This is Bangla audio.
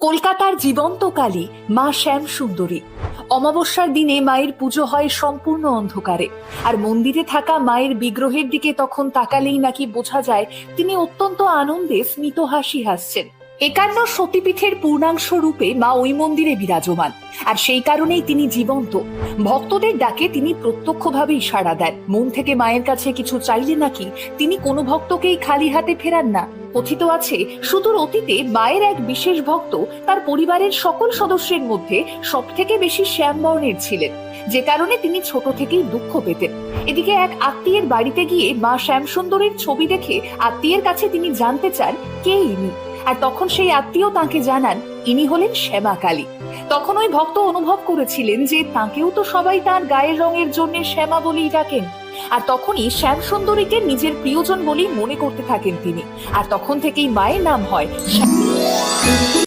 কলকাতার জীবন্ত কালী মা শ্যাম সুন্দরী। অমাবস্যার দিনে মায়ের পুজো হয় সম্পূর্ণ অন্ধকারে, আর মন্দিরে থাকা মায়ের বিগ্রহের দিকে তখন তাকালেই নাকি বোঝা যায় তিনি অত্যন্ত আনন্দে স্মিত হাসি হাসছেন। 51 সতীপীঠের পূর্ণাংশ রূপে মা ওই মন্দিরে বিরাজমান, আর সেই কারণেই তিনি জীবন্ত। ভক্তদের ডাকে তিনি প্রত্যক্ষভাবেই সাড়া দেন। মন থেকে মায়ের কাছে কিছু চাইলে নাকি তিনি কোনো ভক্তকেই খালি হাতে ফেরান না। কথিত আছে, সুদূর অতীতে মায়ের এক বিশেষ ভক্ত তার পরিবারের সকল সদস্যের মধ্যে সবথেকে বেশি শ্যামবর্ণের ছিলেন, যে কারণে তিনি ছোট থেকেই দুঃখ পেতেন। এদিকে এক আত্মীয়ের বাড়িতে গিয়ে মা শ্যামসুন্দরীর ছবি দেখে আত্মীয়ের কাছে তিনি জানতে চান কে ইনি, আর তখন সেই আত্মীয় তাকে জানান ইনি হলেন শ্যামা কালী। তখন ওই ভক্ত অনুভব করেছিলেন যে তাকেও তো সবাই তার গায়ের রঙের জন্য শ্যামা বলেই ডাকেন, আর তখনই শ্যাম সুন্দরীকে নিজের প্রিয়জন বলেই মনে করতে থাকেন তিনি। আর তখন থেকেই মায়ের নাম হয়